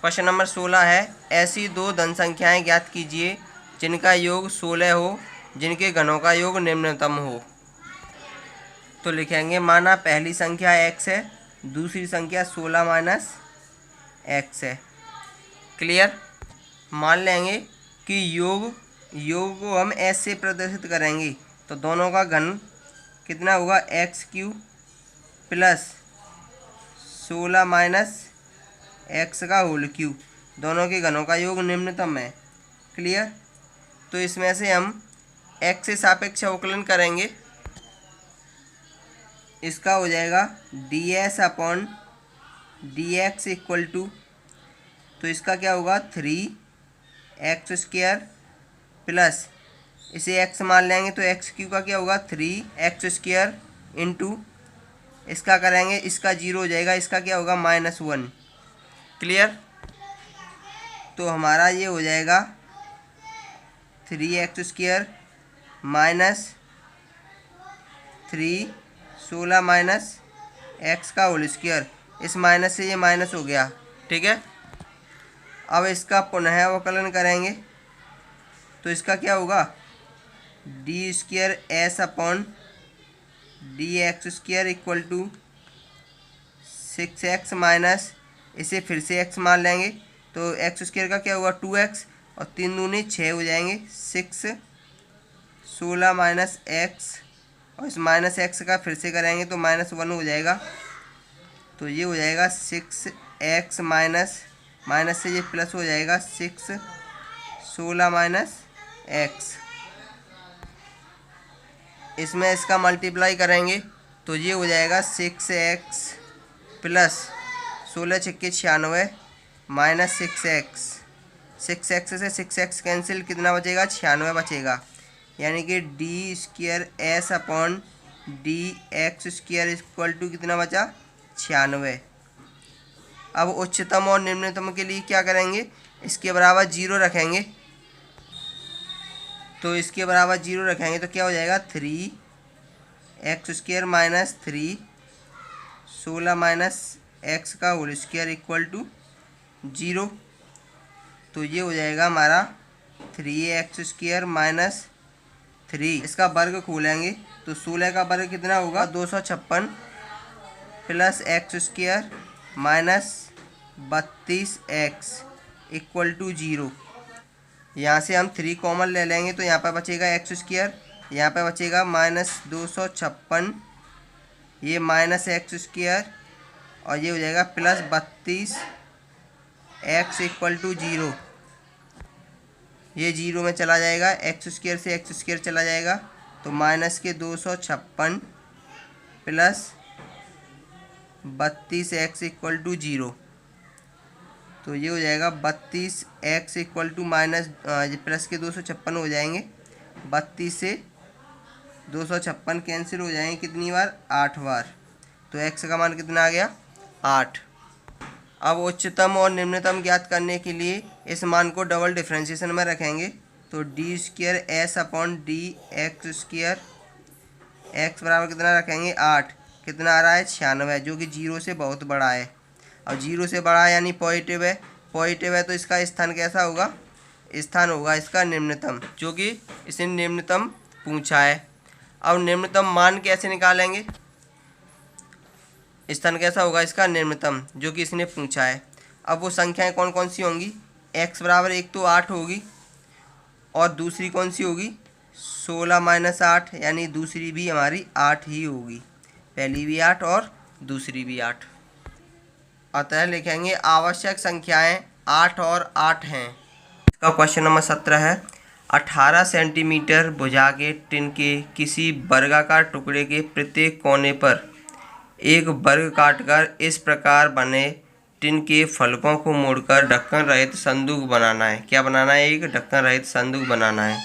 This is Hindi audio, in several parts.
क्वेश्चन नंबर 16 है, ऐसी दो धन संख्याएं ज्ञात कीजिए जिनका योग 16 हो, जिनके घनों का योग निम्नतम हो। तो लिखेंगे, माना पहली संख्या x है, दूसरी संख्या 16 माइनस x है। क्लियर। मान लेंगे कि योग को हम s से प्रदर्शित करेंगे, तो दोनों का घन कितना होगा, x³ प्लस 16 माइनस x का होल क्यूब। दोनों के घनों का योग निम्नतम है। क्लियर। तो इसमें से हम x से सापेक्ष अवकलन करेंगे, इसका हो जाएगा ds upon dx equal to, तो इसका क्या होगा 3x² प्लस, इसे x मान लेंगे तो x³ का क्या होगा 3x² इंटू, इसका करेंगे, इसका 0 हो जाएगा, इसका क्या होगा -1। क्लियर। तो हमारा ये हो जाएगा 3x² माइनस 3 16 माइनस x का होल स्क्वायर। इस माइनस से ये माइनस हो गया। ठीक है। अब इसका पुनः अवकलन करेंगे, तो इसका क्या होगा d² s upon dx² equal to 6x minus, इसे फिर से x मान लेंगे, तो x² का क्या होगा 2x और 3 दूनी 6 हो जाएंगे, 6 16 माइनस x, और इस माइनस x का फिर से करेंगे तो -1 हो जाएगा। तो ये हो जाएगा 6x माइनस से ये प्लस हो जाएगा 6 16 माइनस x। इसमें इसका मल्टीप्लाई करेंगे तो ये हो जाएगा 6x प्लस 16 छक्के 96 माइनस 6x। 6x से 6x कैंसिल, कितना बचेगा 96 बचेगा, यानी कि d² s upon dx² equal to कितना बचा 96। अब उच्चतम और निम्नतम के लिए क्या करेंगे, इसके बराबर 0 रखेंगे, तो इसके बराबर 0 रखेंगे तो क्या हो जाएगा 3x² माइनस 3 16 माइनस x का होल स्क्वायर इक्वल टू 0। तो ये हो जाएगा हमारा 3x² माइनस 3, इसका वर्ग खोलेंगे तो 16 का वर्ग कितना होगा 256 plus x² minus 32x equal to 0। यहाँ से हम 3 कॉमन ले लेंगे तो यहाँ पर बचेगा x², यहाँ पर बचेगा -256, ये माइनस x² और ये हो जाएगा प्लस 32x इक्वल टू 0। ये 0 में चला जाएगा, x² से x² चला जाएगा, तो माइनस के 256 प्लस 32x इक्वल टू 0। तो ये हो जाएगा 32x equal to minus plus के 256 हो जाएंगे, 32 से 256 कैंसिल हो जाएंगे कितनी बार 8 बार, तो x का मान कितना आ गया 8। अब उच्चतम और निम्नतम ज्ञात करने के लिए इस मान को डबल डिफरेंशिएशन में रखेंगे, तो d² s upon dx², x बराबर कितना रखेंगे 8, कितना आ रहा है 96, जो कि 0 से बहुत बड़ा है। अब 0 से बड़ा है यानी पॉजिटिव है, पॉजिटिव है तो इसका स्थान कैसा होगा, स्थान होगा इसका निम्नतम, जो कि इसने निम्नतम पूछा है। अब निम्नतम मान कैसे निकालेंगे, स्थान कैसा होगा इसका निम्नतम, जो कि इसने पूछा है। अब वो संख्याएं कौन कौन सी होंगी, x बराबर एक तो 8 होगी, और दूसरी कौन सी होगी 16 माइनस 8, यानी दूसरी भी हमारी 8 ही होगी, पहली भी 8 और दूसरी भी 8। अतः लिखेंगे आवश्यक संख्याएं 8 और 8 हैं। इसका क्वेश्चन नंबर 17 है, 18 सेंटीमीटर भुजा के टिन के किसी वर्गाकार टुकड़े के प्रत्येक कोने पर एक वर्ग काटकर इस प्रकार बने टिन के फलकों को मोड़कर ढक्कन रहित संदूक बनाना है। क्या बनाना है, एक ढक्कन रहित संदूक बनाना है।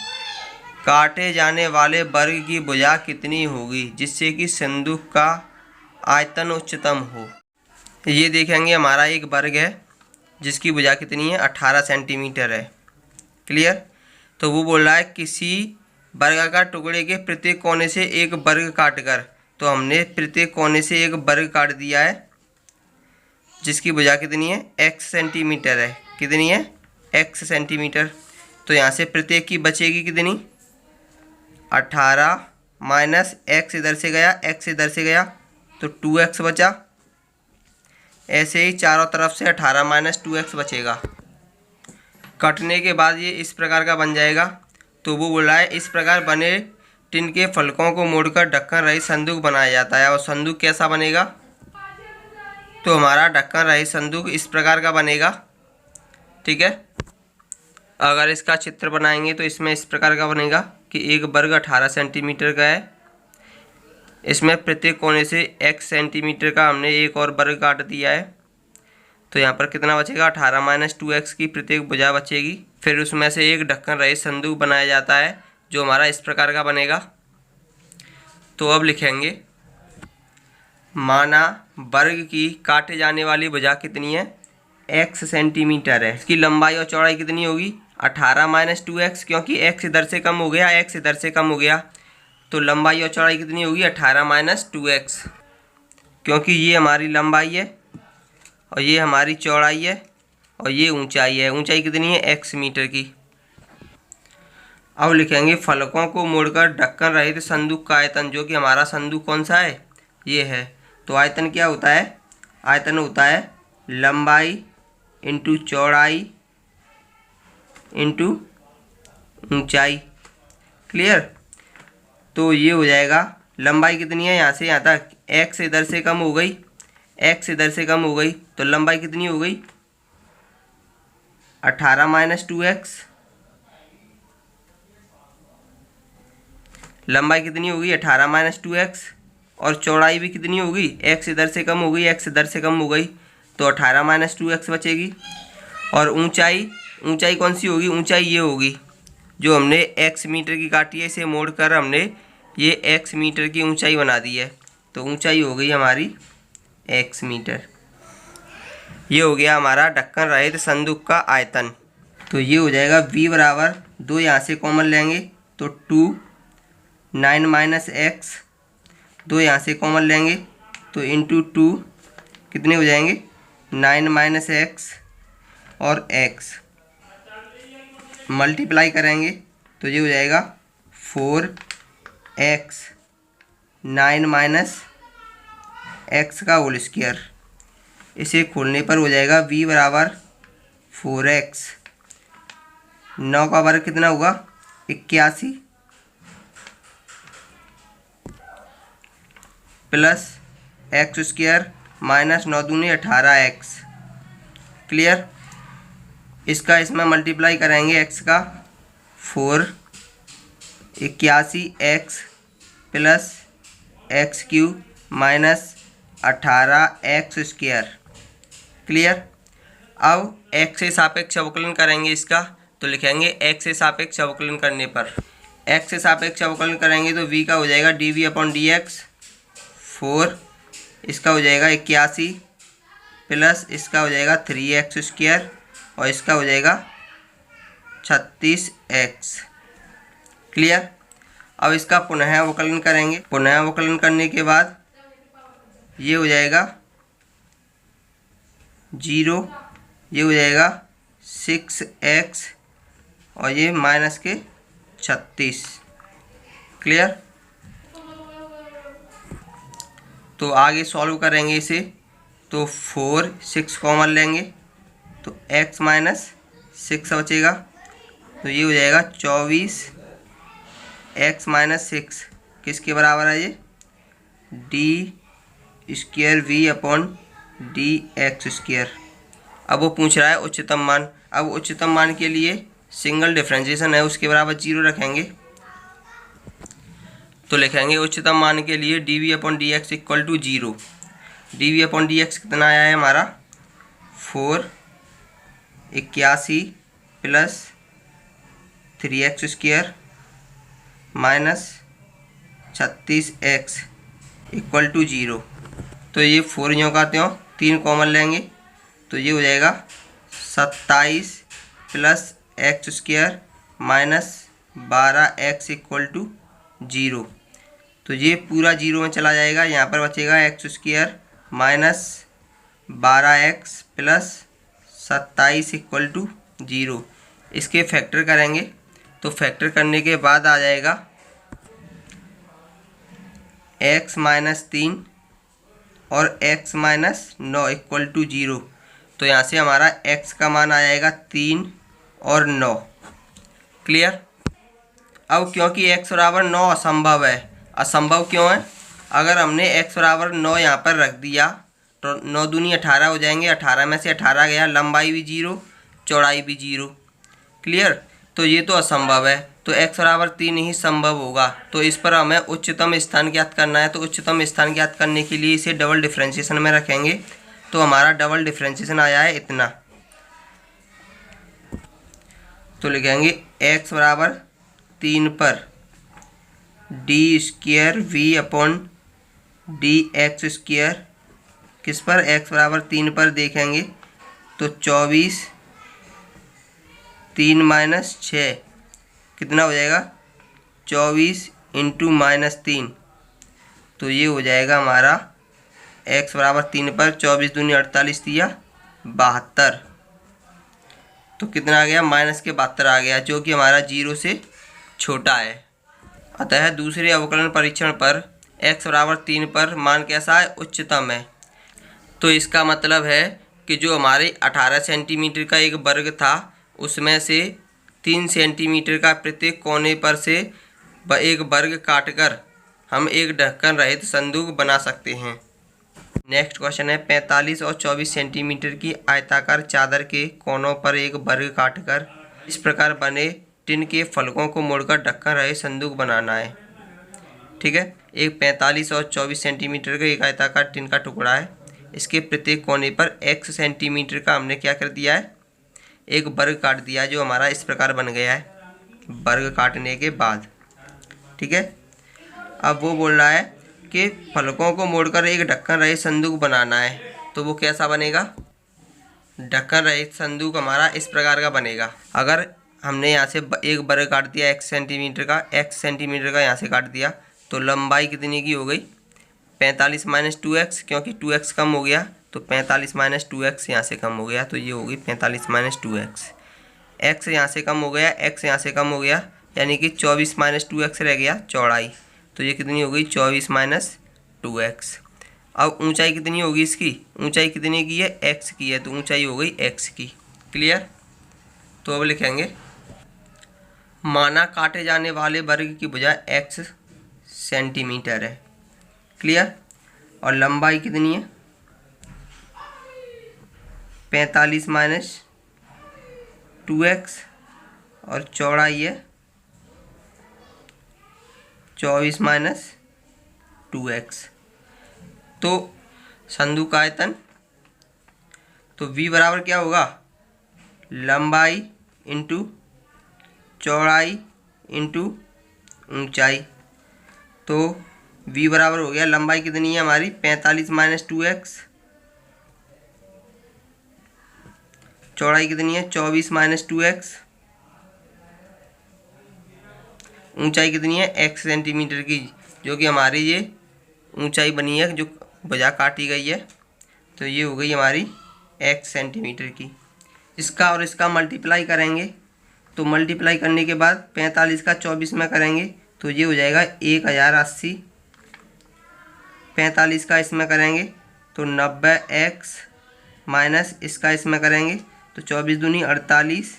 काटे जाने वाले वर्ग की भुजा कितनी होगी जिससे कि संदूक का आयतन उच्चतम हो। ये देखेंगे हमारा एक वर्ग है जिसकी भुजा कितनी है 18 सेंटीमीटर है। क्लियर। तो वो बोल रहा है किसी वर्गाकार टुकड़े के प्रत्येक कोने से एक वर्ग काटकर, तो हमने प्रत्येक कोने से एक वर्ग काट दिया है, जिसकी भुजा कितनी है, x सेंटीमीटर है। कितनी है, x सेंटीमीटर। तो यहाँ से प्रत्येक की बचेगी कितनी, 18 माइनस x इधर से गया, x इधर से गया तो 2x बचा। ऐसे ही चारों तरफ से 18 माइनस 2x बचेगा। कटने के बाद ये इस प्रकार का बन जाएगा। तो वो बोला है इस प्रकार बने टिन के फलकों को मोड़कर ढक्कन रहित संदूक बनाया जाता है। और संदूक कैसा बनेगा, तो हमारा ढक्कन रहित संदूक इस प्रकार का बनेगा। ठीक है, अगर इसका चित्र बनाएंगे तो इसमें इस प्रकार का बनेगा कि एक वर्ग 18 सेंटीमीटर का है। इसमें प्रत्येक कोने से x सेंटीमीटर का हमने एक और वर्ग काट दिया है। तो यहाँ पर कितना बचेगा, 18 माइनस 2x की प्रत्येक भुजा बचेगी। फिर उसमें से एक ढक्कन रहित संदूक बनाया जाता है जो हमारा इस प्रकार का बनेगा। तो अब लिखेंगे, माना वर्ग की काटे जाने वाली भुजा कितनी है, x सेंटीमीटर है। इसकी लंबाई और चौड़ाई कितनी होगी, 18 माइनस 2x, क्योंकि x इधर से कम हो गया, x इधर से कम हो गया। तो लंबाई और चौड़ाई कितनी होगी, 18 माइनस 2x, क्योंकि ये हमारी लंबाई है और ये हमारी चौड़ाई है और ये ऊंचाई है। ऊंचाई कितनी है, x मीटर की। अब लिखेंगे फलकों को मोड़कर ढक्कन रहित संदूक का आयतन, जो कि हमारा संदूक कौन सा है, ये है। तो आयतन क्या होता है, आयतन होता है लंबाई इंटू चौड़ाई इंटू ऊंचाई। क्लियर। तो ये हो जाएगा, लंबाई कितनी है यहाँ से यहाँ तक, x इधर से कम हो गई, x इधर से कम हो गई, तो लंबाई कितनी हो गई, 18 माइनस 2x। लंबाई कितनी होगी, 18 माइनस 2x। और चौड़ाई भी कितनी होगी, x इधर से कम हो गई, x इधर से कम हो गई, तो 18 माइनस 2x बचेगी। और ऊंचाई, ऊंचाई कौन सी होगी, ऊंचाई ये होगी जो हमने x मीटर की काटी है, इसे मोड़कर हमने ये x मीटर की ऊंचाई बना दी है। तो ऊंचाई हो गई हमारी x मीटर। ये हो गया हमारा ढक्कन रहित संदूक का आयतन। तो ये हो जाएगा v बराबर 2, यहाँ से कॉमन लेंगे तो 2, 9 माइनस x, 2 यहाँ से कॉमन लेंगे तो इंटू 2 कितने हो जाएंगे, 9 माइनस x और x मल्टीप्लाई करेंगे तो ये हो जाएगा 4x 9 माइनस x का होल स्क्वायर। इसे खोलने पर हो जाएगा v बराबर 4x, 9 का वर्ग कितना होगा, 81 प्लस x स्क्वायर माइनस 9 दूनी 18x। क्लियर। इसका इसमें मल्टीप्लाई करेंगे x का, 4 81x plus x cube minus 18x square. Clear. अब x से सापेक्ष अवकलन करेंगे इसका, तो लिखेंगे x से सापेक्ष अवकलन करने पर, x से सापेक्ष अवकलन करेंगे तो v का हो जाएगा dv अपॉन dx 4, इसका हो जाएगा 81 प्लस इसका हो जाएगा 3x स्क्वायर और इसका हो जाएगा 36x। क्लियर। अब इसका पुनः अवकलन करेंगे, पुनः अवकलन करने के बाद ये हो जाएगा 0, ये हो जाएगा 6x और ये माइनस के 36। क्लियर। तो आगे सॉल्व करेंगे इसे, तो 4 6 कॉमन लेंगे तो x माइनस 6 बचेगा, तो ये हो जाएगा 24 x माइनस 6 किसके बराबर है, ये d square v upon d x square. अब वो पूछ रहा है उच्चतम मान। अब उच्चतम मान के लिए सिंगल डिफरेंशिएशन है, उसके बराबर 0 रखेंगे, तो लिखेंगे उच्चतम मान के लिए d v upon d x equal to 0। D v upon d x कितना आया है हमारा, 4 81 plus 3x square minus 36x equal to 0। तो ये 4 यूँ का त्यों 3 कॉमन लेंगे तो ये हो जाएगा 27 plus x square minus 12x equal to 0। तो ये पूरा 0 में चला जाएगा, यहाँ पर बचेगा x square minus 12x plus 27 equal to 0। इसके फैक्टर करेंगे तो फैक्टर करने के बाद आ जाएगा x माइनस 3 और x माइनस 9 इक्वल टू 0। तो यहाँ से हमारा x का मान आ जाएगा 3 और 9। क्लियर। अब क्योंकि x बराबर 9 असंभव है, असंभव क्यों है? अगर हमने x बराबर 9 यहाँ पर रख दिया तो 9 दूनी 18 हो जाएंगे, 18 में से 18 गया, लंबाई भी 0 चौड़ाई भी 0। क्लियर। तो ये तो असंभव है, तो x बराबर 3 ही संभव होगा। तो इस पर हमें उच्चतम स्थान ज्ञात करना है। तो उच्चतम स्थान ज्ञात करने के लिए इसे डबल डिफरेंशिएशन में रखेंगे। तो हमारा डबल डिफरेंशिएशन आया है इतना। तो लिखेंगे x बराबर 3 पर d square v upon d x square, किस पर? x बराबर 3 पर देखेंगे तो 24, 3 माइनस 6 कितना हो जाएगा? 24 इंटू माइनस 3। तो ये हो जाएगा हमारा x बराबर 3 पर 24 दूनी 48 दिया 72। तो कितना आ गया? माइनस के 72 आ गया, जो कि हमारा 0 से छोटा है। अतः दूसरे अवकलन परीक्षण पर x बराबर 3 पर मान कैसा है? उच्चतम है। तो इसका मतलब है कि जो हमारे 18 सेंटीमीटर का एक वर्ग था उसमें से 3 सेंटीमीटर का प्रत्येक कोने पर से एक वर्ग काटकर हम एक ढक्कन रहित संदूक बना सकते हैं। नेक्स्ट क्वेश्चन है 45 और 24 सेंटीमीटर की आयताकार चादर के कोनों पर एक वर्ग काटकर इस प्रकार बने टिन के फलकों को मोड़कर ढक्कन रहित संदूक बनाना है। ठीक है। एक 45 और 24 सेंटीमीटर का एक आयताकार टिन का टुकड़ा है। इसके प्रत्येक कोने पर x सेंटीमीटर का हमने क्या कर दिया है? एक वर्ग काट दिया, जो हमारा इस प्रकार बन गया है वर्ग काटने के बाद। ठीक है। अब वो बोल रहा है कि फलकों को मोड़कर एक ढक्कन रहित संदूक बनाना है। तो वो कैसा बनेगा? ढक्कन रहित संदूक हमारा इस प्रकार का बनेगा। अगर हमने यहाँ से एक वर्ग काट दिया x सेंटीमीटर का यहाँ से काट दिया, तो लंबाई कितनी की हो गई? 45 माइनस 2x, क्योंकि 2x कम हो गया तो 45 माइनस 2x यहाँ से कम हो गया, तो ये होगी 45 माइनस 2x। x यहाँ से कम हो गया, x यहाँ से कम हो गया, यानी कि 24 माइनस 2x रह गया चौड़ाई। तो ये कितनी हो गई? 24 माइनस 2x। अब ऊंचाई कितनी होगी इसकी? ऊंचाई कितनी की है? x की है, तो ऊंचाई हो गई x की। क्लियर। तो अब लिखेंगे माना काटे जाने वाले वर्ग की भुजा x सेंटीमीटर है। क्लियर। और लंबाई कितनी है? 45 माइनस 2x और चौड़ाई है 24 माइनस 2x। तो संदूक आयतन, तो v बराबर क्या होगा? लंबाई इंटू चौड़ाई इंटू ऊंचाई। तो v बराबर हो गया, लंबाई कितनी है हमारी? 45 माइनस 2x, चौड़ाई कितनी है? 24 माइनस 2x, ऊंचाई कितनी है? x सेंटीमीटर की, जो कि हमारी ये ऊंचाई बनी है जो भुजा काटी गई है। तो ये हो गई हमारी x सेंटीमीटर की। इसका और इसका मल्टीप्लाई करेंगे, तो मल्टीप्लाई करने के बाद 45 का 24 में करेंगे तो ये हो जाएगा 1080। 45 का इसमें करेंगे तो 90x माइनस इसका इसमें करेंगे तो 24 दूनी 48,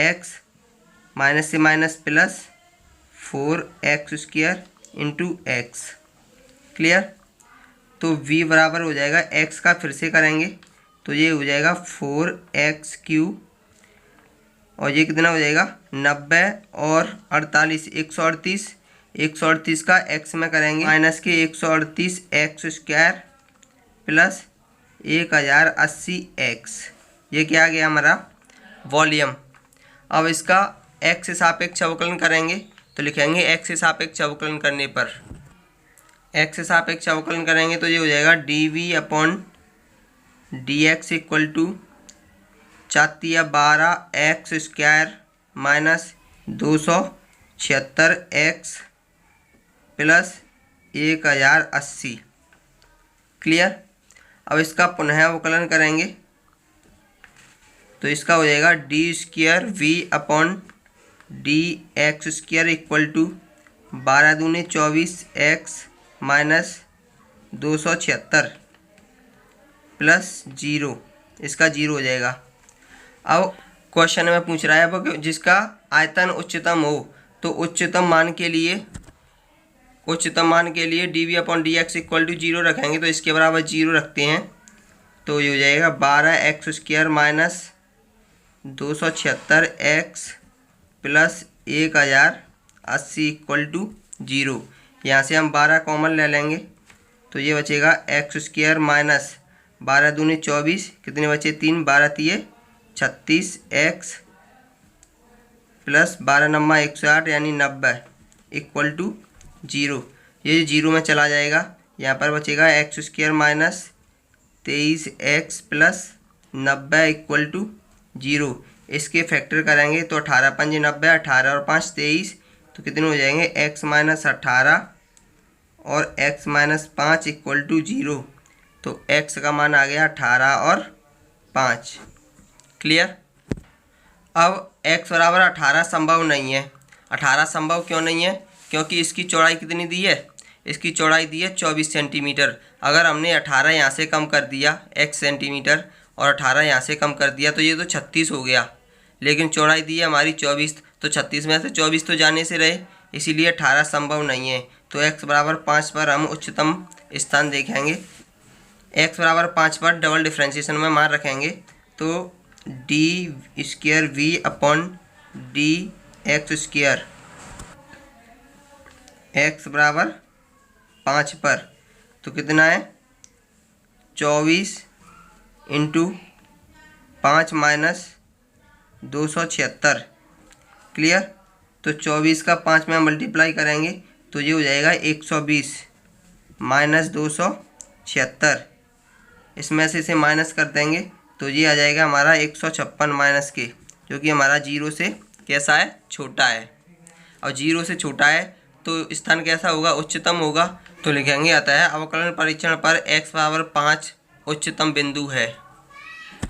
x माइनस से minus plus 4x square into x। Clear. तो v बराबर हो जाएगा x का, फिर से करेंगे तो ये हो जाएगा 4x क्यूब, और ये कितना हो जाएगा? 90 और 48 138, 138 का x में करेंगे माइनस के 138 x स्क्वायर प्लस 1080 x। ये क्या आ गया हमारा? वॉल्यूम। अब इसका x से सापेक्ष अवकलन करेंगे तो लिखेंगे x से सापेक्ष अवकलन करने पर, x से सापेक्ष अवकलन करेंगे तो ये हो जाएगा dv upon dx equal to 4×12 x square minus 276 x plus 1080। Clear. अब इसका पुनः अवकलन करेंगे तो इसका हो जाएगा d square v upon d x square equal to 12 दूनी 24 एक्स माइनस 276 प्लस 0, इसका 0 हो जाएगा। अब क्वेश्चन में पूछ रहा है अब जिसका आयतन उच्चतम हो, तो उच्चतम मान के लिए d v upon d x equal to 0 रखेंगे, तो इसके बराबर 0 रखते हैं तो ये हो जाएगा 12 x square minus 276 x plus 1080 equal to 0। यहाँ से हम 12 कॉमन ले लेंगे तो ये बचेगा एक्स स्क्वायर माइनस 12 दूनी 24, कितने बचे 3, 12 तिये 36 एक्स प्लस 12 नम्मा 108 यानी 90 इक्वल टू 0। ये 0 में चला जाएगा, यहाँ पर बचेगा x square minus 23 x plus 90 equal to 0। इसके फैक्टर करेंगे तो 18 पंज 90, 18 और 5 23, तो कितने हो जाएंगे एक्स माइनस 18 और एक्स माइनस 5 इक्वल टू 0। तो एक्स का मान आ गया 18 और 5। क्लियर। अब x बराबर 18 संभव नहीं है। 18 संभव क्यों नहीं है? क्योंकि इसकी चौड़ाई कितनी दी है? इसकी चौड़ाई दी है 24 सेंटीमीटर। अगर हमने 18 यहाँ से कम कर दिया x सेंटीमीटर और 18 यहाँ से कम कर दिया तो ये तो 36 हो गया, लेकिन चौड़ाई दी है हमारी 24, तो 36 में से 24 तो जाने से रहे, इसीलिए 18 संभव नहीं है। तो x बराबर 5 पर हम उच्चतम स्थान देखेंगे। x बराबर 5 पर डबल डिफ्रेंशिएशन में मान रखेंगे तो d square v upon d x square x बराबर 5 पर तो कितना है 24 इंटू 5 माइनस 276। क्लियर। तो 24 का 5 में मल्टीप्लाई करेंगे तो ये हो जाएगा 120 माइनस 276, इसमें से इसे माइनस कर देंगे तो ये आ जाएगा हमारा 156 माइनस के, जो कि हमारा 0 से कैसा है? छोटा है। और 0 से छोटा है तो स्थान कैसा होगा? उच्चतम होगा। तो लिखेंगे आता है अवकलन परीक्षण पर x बराबर 5 उच्चतम बिंदु है।